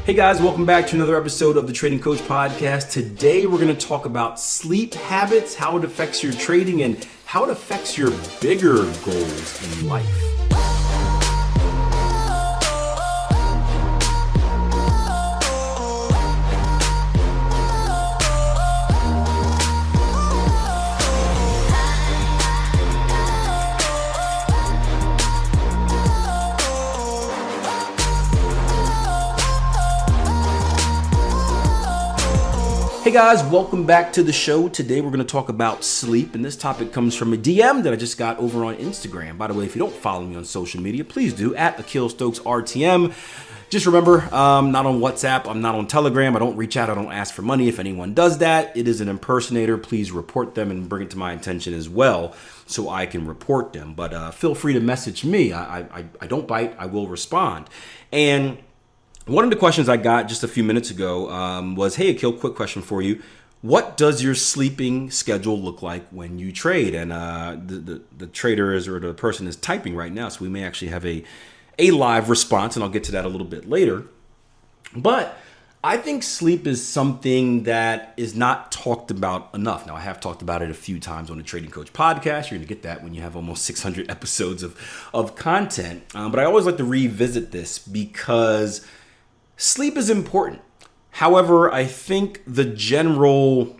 Hey guys, welcome back to another episode of the Trading Coach Podcast. Today we're going to talk about sleep habits, how it affects your trading, and how it affects your bigger goals in life. Hey guys, welcome back to the show. Today we're going to talk about sleep, and this topic comes from a DM that I just got over on Instagram. By the way, if you don't follow me on social media, please do, at Akil Stokes RTM. Just remember, I'm not on WhatsApp, I'm not on Telegram, I don't reach out, I don't ask for money. If anyone does that, it is an impersonator. Please report them and bring it to my attention as well so I can report them. But feel free to message me. I don't bite, I will respond. And one of the questions I got just a few minutes ago was, hey, Akil, quick question for you. What does your sleeping schedule look like when you trade? And the trader is, or the person is typing right now, so we may actually have a live response, and I'll get to that a little bit later. But I think sleep is something that is not talked about enough. Now, I have talked about it a few times on the Trading Coach Podcast. You're going to get that when you have almost 600 episodes of content. But I always like to revisit this because sleep is important. However, I think the general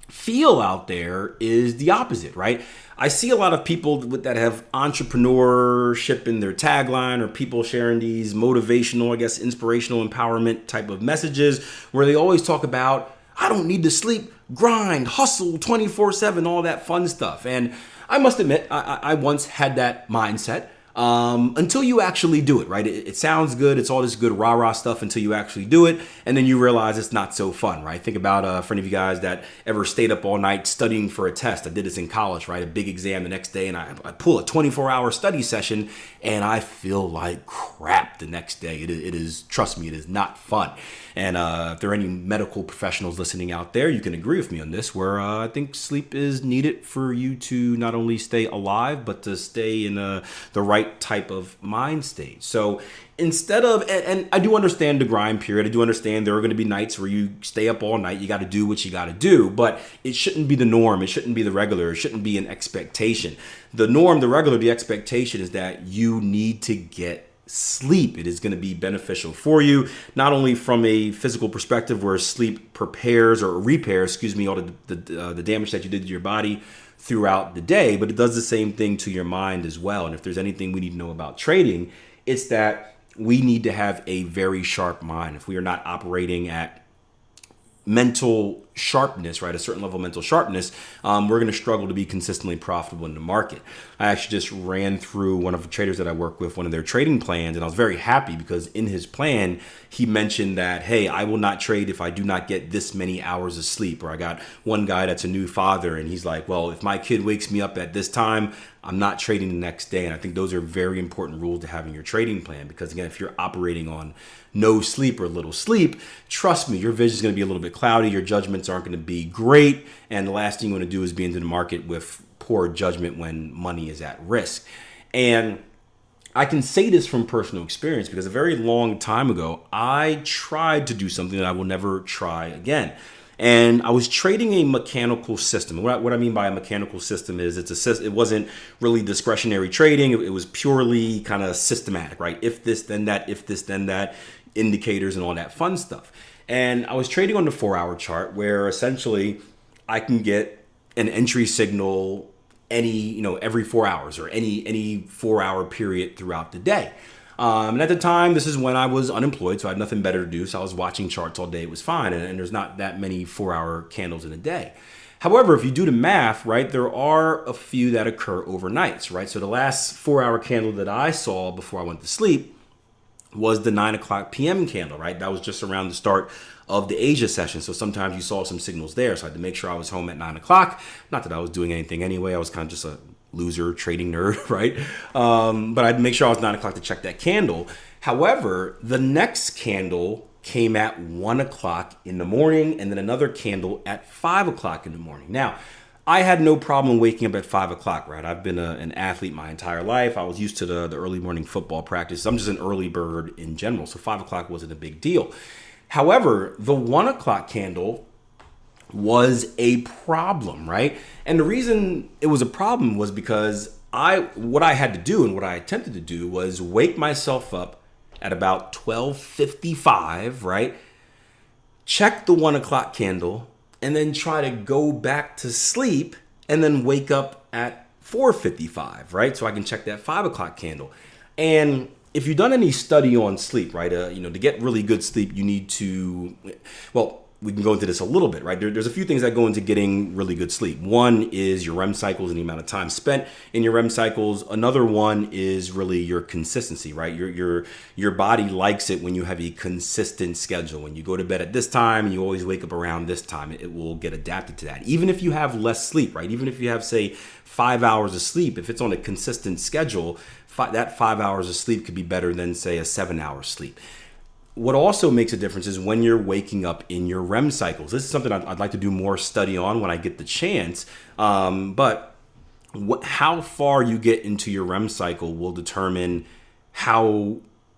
feel out there is the opposite, right? I see a lot of people that have entrepreneurship in their tagline, or people sharing these motivational, inspirational empowerment type of messages where they always talk about, I don't need to sleep, grind, hustle 24/7, all that fun stuff. And I must admit, I once had that mindset. Until you actually do it, right? It sounds good. It's all this good rah-rah stuff until you actually do it. And then you realize it's not so fun, right? Think about for any of you guys that ever stayed up all night studying for a test. I did this in college, right? A big exam the next day, and I pull a 24-hour study session and I feel like crap the next day. It is, trust me, it is not fun. And if there are any medical professionals listening out there, you can agree with me on this, where I think sleep is needed for you to not only stay alive, but to stay in the right type of mind state. So instead of, and I do understand the grind period. I do understand there are going to be nights where you stay up all night. You got to do what you got to do, but it shouldn't be the norm. It shouldn't be the regular. It shouldn't be an expectation. The norm, the regular, the expectation is that you need to get sleep. It is going to be beneficial for you, not only from a physical perspective where sleep prepares or repairs, all the damage that you did to your body throughout the day, but it does the same thing to your mind as well. And if there's anything we need to know about trading, it's that we need to have a very sharp mind. If we are not operating at mental sharpness, right, a certain level of mental sharpness, we're going to struggle to be consistently profitable in the market. I actually just ran through one of the traders that I work with, one of their trading plans, and I was very happy because in his plan, he mentioned that, hey, I will not trade if I do not get this many hours of sleep. Or I got one guy that's a new father, and he's like, well, if my kid wakes me up at this time, I'm not trading the next day. And I think those are very important rules to have in your trading plan, because again, if you're operating on no sleep or little sleep, trust me, your vision is going to be a little bit cloudy. Your judgments aren't going to be great. And the last thing you want to do is be into the market with poor judgment when money is at risk. And I can say this from personal experience because a very long time ago, I tried to do something that I will never try again. And I was trading a mechanical system. What I mean by a mechanical system is it wasn't really discretionary trading. It was purely kind of systematic, right? If this, then that, if this, then that, indicators and all that fun stuff. And I was trading on the 4-hour chart where essentially I can get an entry signal every 4 hours or any 4-hour period throughout the day. And at the time, this is when I was unemployed, so I had nothing better to do. So I was watching charts all day. It was fine. And there's not that many 4-hour candles in a day. However, if you do the math, right, there are a few that occur overnights, right? So the last 4-hour candle that I saw before I went to sleep was the 9 o'clock p.m. candle, right? That was just around the start of the Asia session. So sometimes you saw some signals there. So I had to make sure I was home at 9 o'clock. Not that I was doing anything anyway. I was kind of just a loser trading nerd, right? But I'd make sure I was 9 o'clock to check that candle. However, the next candle came at 1 o'clock in the morning, and then another candle at 5 o'clock in the morning. Now, I had no problem waking up at 5 o'clock, right? I've been an athlete my entire life. I was used to the early morning football practice. I'm just an early bird in general. So 5 o'clock wasn't a big deal. However, the 1 o'clock candle was a problem, right? And the reason it was a problem was because what I had to do and what I attempted to do was wake myself up at about 12:55, right? Check the 1 o'clock candle and then try to go back to sleep and then wake up at 4:55, right? So I can check that 5 o'clock candle. And if you've done any study on sleep, right, to get really good sleep, you need to, well, we can go into this a little bit, right? There's a few things that go into getting really good sleep. One is your REM cycles and the amount of time spent in your REM cycles. Another one is really your consistency, right? Your body likes it when you have a consistent schedule. When you go to bed at this time and you always wake up around this time, it will get adapted to that. Even if you have less sleep, right? Even if you have, say, 5 hours of sleep, if it's on a consistent schedule, that 5 hours of sleep could be better than, say, a 7-hour sleep. What also makes a difference is when you're waking up in your REM cycles. This is something I'd like to do more study on when I get the chance. But how far you get into your REM cycle will determine how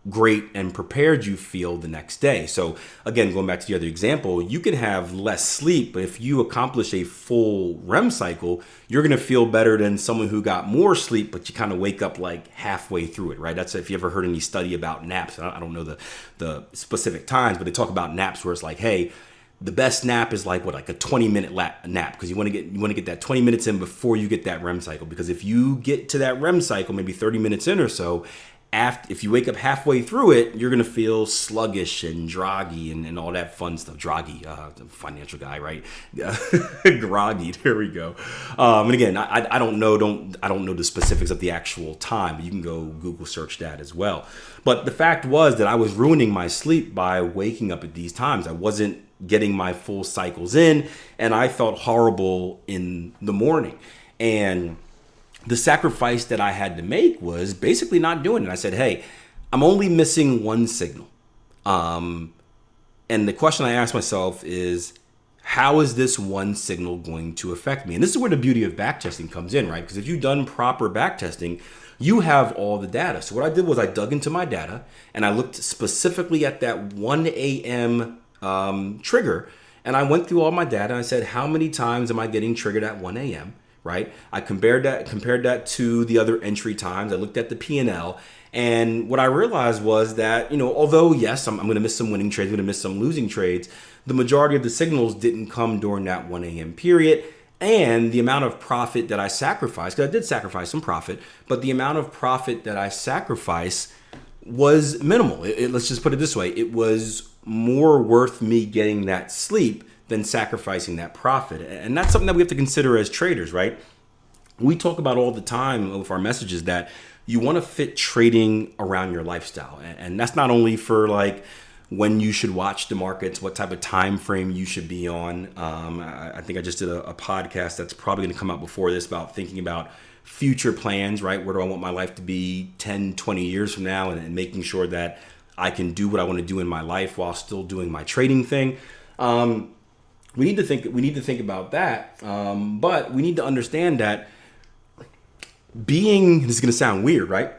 great and prepared you feel the next day. So again, going back to the other example, you can have less sleep, but if you accomplish a full REM cycle, you're going to feel better than someone who got more sleep, but you kind of wake up like halfway through it, right? That's if you ever heard any study about naps. I don't know the specific times, but they talk about naps where it's like, hey, the best nap is like a 20-minute nap, because you want to get that 20 minutes in before you get that REM cycle. Because if you get to that REM cycle, maybe 30 minutes in or so, if you wake up halfway through it, you're going to feel sluggish and groggy and all that fun stuff. Groggy, financial guy, right? Groggy, there we go. And again, I don't know the specifics of the actual time, but you can go Google search that as well. But the fact was that I was ruining my sleep by waking up at these times. I wasn't getting my full cycles in, and I felt horrible in the morning. And the sacrifice that I had to make was basically not doing it. I said, hey, I'm only missing one signal. And the question I asked myself is, how is this one signal going to affect me? And this is where the beauty of backtesting comes in, right? Because if you've done proper backtesting, you have all the data. So what I did was I dug into my data and I looked specifically at that 1 a.m. Trigger. And I went through all my data and I said, how many times am I getting triggered at 1 a.m.? Right? I compared that to the other entry times. I looked at the P&L, and what I realized was that, although yes, I'm going to miss some winning trades, I'm going to miss some losing trades, the majority of the signals didn't come during that 1 a.m. period. And the amount of profit that I sacrificed, because I did sacrifice some profit, but the amount of profit that I sacrificed was minimal. Let's just put it this way. It was more worth me getting that sleep than sacrificing that profit. And that's something that we have to consider as traders, right? We talk about all the time with our messages that you want to fit trading around your lifestyle. And that's not only for like when you should watch the markets, what type of time frame you should be on. I think I just did a podcast that's probably going to come out before this about thinking about future plans, right? Where do I want my life to be 10, 20 years from now, and making sure that I can do what I want to do in my life while still doing my trading thing. We need to think about that, but we need to understand that this is going to sound weird, right?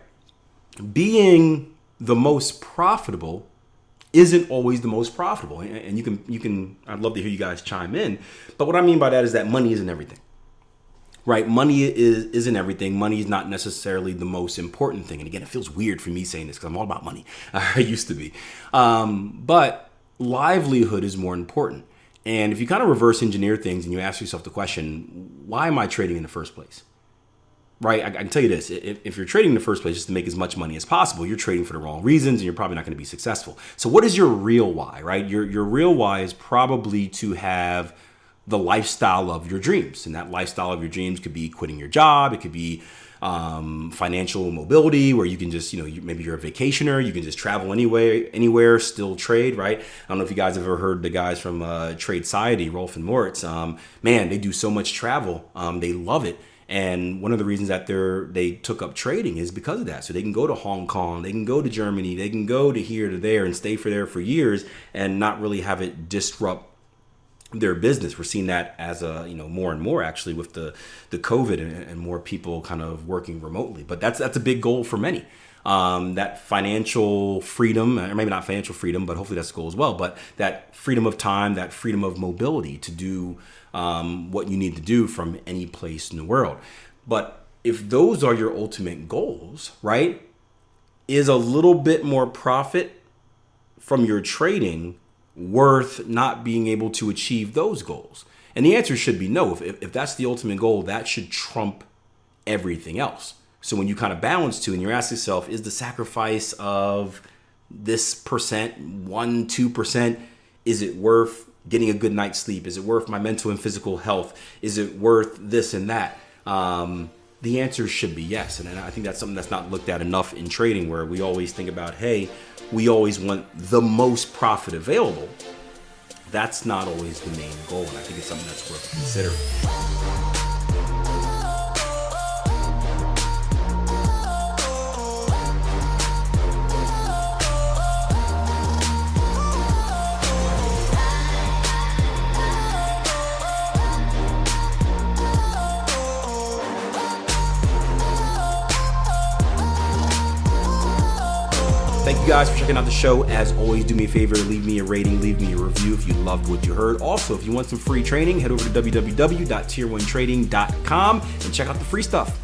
Being the most profitable isn't always the most profitable, and you can. I'd love to hear you guys chime in, but what I mean by that is that money isn't everything, right? Money isn't everything. Money is not necessarily the most important thing. And again, it feels weird for me saying this because I'm all about money. I used to be, but livelihood is more important. And if you kind of reverse engineer things and you ask yourself the question, why am I trading in the first place? Right? I can tell you this, if you're trading in the first place just to make as much money as possible, you're trading for the wrong reasons and you're probably not going to be successful. So what is your real why, right? Your real why is probably to have the lifestyle of your dreams. And that lifestyle of your dreams could be quitting your job. It could be financial mobility, where you can just, maybe you're a vacationer, you can just travel anywhere, still trade, right? I don't know if you guys have ever heard the guys from Trade Society, Rolf and Moritz. Man, they do so much travel. They love it. And one of the reasons that they took up trading is because of that. So they can go to Hong Kong, they can go to Germany, they can go to here to there and stay there for years and not really have it disrupt their business. We're seeing that as more and more actually with the COVID and more people kind of working remotely. But that's a big goal for many. That financial freedom, or maybe not financial freedom, but hopefully that's the goal as well. But that freedom of time, that freedom of mobility to do what you need to do from any place in the world. But if those are your ultimate goals, right, is a little bit more profit from your trading worth not being able to achieve those goals? And the answer should be no. If that's the ultimate goal, that should trump everything else. So when you kind of balance two and you're asking yourself, is the sacrifice of this percent, 1-2%, is it worth getting a good night's sleep? Is it worth my mental and physical health? Is it worth this and that? The answer should be yes. And I think that's something that's not looked at enough in trading, where we always think about, hey, we always want the most profit available. That's not always the main goal. And I think it's something that's worth considering. Thank you guys for checking out the show. As always, do me a favor, leave me a rating, leave me a review if you loved what you heard. Also, if you want some free training, head over to www.tier1trading.com and check out the free stuff.